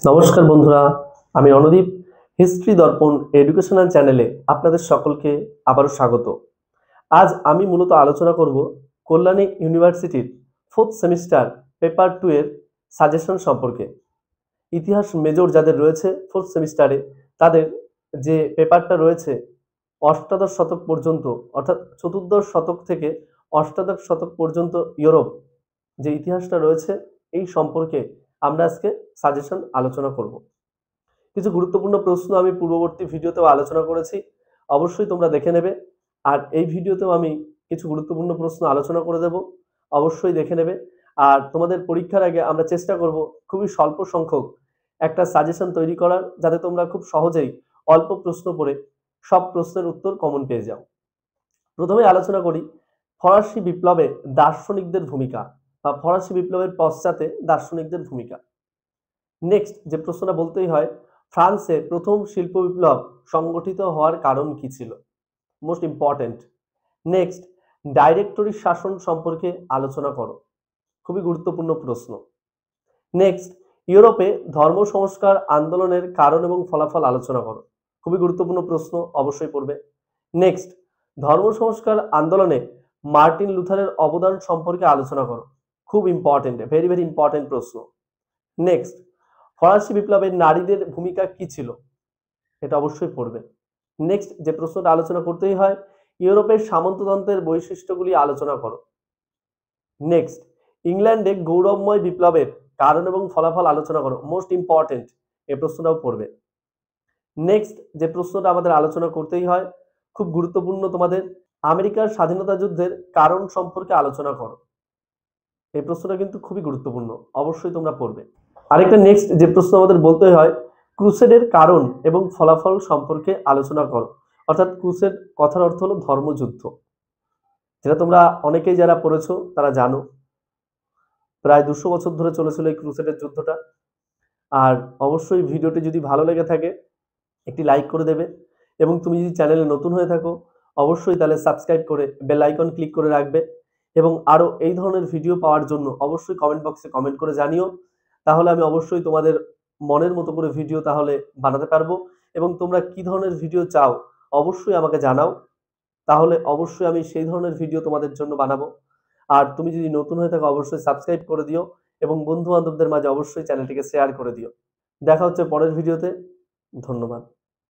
নমস্কার বন্ধুরা, আমি রণদীপ। হিস্ট্রি দর্পণ এডুকেশনাল চ্যানেলে আপনাদের সকলকে আবারও স্বাগত। আজ আমি মূলত আলোচনা করব কল্যাণী ইউনিভার্সিটির 4th সেমিস্টার পেপার 2 এর সাজেশন সম্পর্কে। ইতিহাস মেজর যাদের রয়েছে 4th সেমিস্টারে, তাদের যে পেপারটা রয়েছে অষ্টাদশ শতক পর্যন্ত, অর্থাৎ চতুর্দশ শতক থেকে অষ্টাদশ শতক পর্যন্ত ইউরোপ যে ইতিহাসটা রয়েছে, এই সম্পর্কে আমরা আজকে সাজেশন আলোচনা করব। কিছু গুরুত্বপূর্ণ প্রশ্ন আমি পূর্ববর্তী ভিডিওতেও আলোচনা করেছি, অবশ্যই তোমরা দেখে নেবে। আর এই ভিডিওতেও আমি কিছু গুরুত্বপূর্ণ প্রশ্ন আলোচনা করে দেব, অবশ্যই দেখে নেবে। আর তোমাদের পরীক্ষার আগে আমরা চেষ্টা করব খুবই স্বল্প সংখ্যক একটা সাজেশন তৈরি করার, যাতে তোমরা খুব সহজেই অল্প প্রশ্ন পড়ে সব প্রশ্নের উত্তর কমন পেয়ে যাও। প্রথমে আলোচনা করি ফরাসি বিপ্লবে দার্শনিকদের ভূমিকা, বা ফরাসি বিপ্লবের পশ্চাতে দার্শনিকদের ভূমিকা। নেক্সট যে প্রশ্নটা বলতেই হয়, ফ্রান্সে প্রথম শিল্প বিপ্লব সংগঠিত হওয়ার কারণ কি ছিল? Most important. নেক্সট, ডাইরেক্টরি শাসন সম্পর্কে আলোচনা করো, খুবই গুরুত্বপূর্ণ প্রশ্ন। নেক্সট, ইউরোপে ধর্ম সংস্কার আন্দোলনের কারণ এবং ফলাফল আলোচনা করো, খুবই গুরুত্বপূর্ণ প্রশ্ন, অবশ্যই পড়বে। নেক্সট, ধর্ম সংস্কার আন্দোলনে মার্টিন লুথারের অবদান সম্পর্কে আলোচনা করো, খুব ইম্পর্টেন্ট, ভেরি ভেরি ইম্পর্টেন্ট প্রশ্ন। নেক্সট, ফরাসি বিপ্লবের নারীদের ভূমিকা কি ছিল? এটা অবশ্যই পড়বে। নেক্সট যে প্রশ্নটা আলোচনা করতেই হয়, ইউরোপের সামন্ততন্ত্রের বৈশিষ্ট্যগুলি আলোচনা করো। নেক্সট, ইংল্যান্ডে গৌরবময় বিপ্লবের কারণ এবং ফলাফল আলোচনা করো, মোস্ট ইম্পর্টেন্ট, এই প্রশ্নটাও পড়বে। নেক্সট যে প্রশ্নটা আমাদের আলোচনা করতেই হয়, খুব গুরুত্বপূর্ণ তোমাদের, আমেরিকার স্বাধীনতা যুদ্ধের কারণ সম্পর্কে আলোচনা করো। এই প্রশ্নটা কিন্তু খুবই গুরুত্বপূর্ণ, অবশ্যই তোমরা পড়বে। আরেকটা নেক্সট যে প্রশ্ন আমাদের বলতে হয়, ক্রুসেডের কারণ এবং ফলাফল সম্পর্কে আলোচনা করো। অর্থাৎ ক্রুসেড কথার অর্থ হলো ধর্মযুদ্ধ, যেটা তোমরা অনেকেই যারা পড়েছো তারা জানো। প্রায় 200 বছর ধরে চলেছিল এই ক্রুসেডের যুদ্ধটা। আর অবশ্যই ভিডিওটি যদি ভালো লেগে থাকে একটি লাইক করে দেবে, এবং তুমি যদি চ্যানেলে নতুন হয়ে থাকো অবশ্যই তাহলে সাবস্ক্রাইব করে বেল আইকন ক্লিক করে রাখবে। এবং আরও এই ধরনের ভিডিও পাওয়ার জন্য অবশ্যই কমেন্ট বক্সে কমেন্ট করে জানিও, তাহলে আমি অবশ্যই তোমাদের মনের মতো করে ভিডিও তাহলে বানাতে পারবো। এবং তোমরা কি ধরনের ভিডিও চাও অবশ্যই আমাকে জানাও, তাহলে অবশ্যই আমি সেই ধরনের ভিডিও তোমাদের জন্য বানাবো। আর তুমি যদি নতুন হয়ে থাকো অবশ্যই সাবস্ক্রাইব করে দিও, এবং বন্ধু বান্ধবদের মাঝে অবশ্যই চ্যানেলটিকে শেয়ার করে দিও। দেখা হচ্ছে পরের ভিডিওতে। ধন্যবাদ।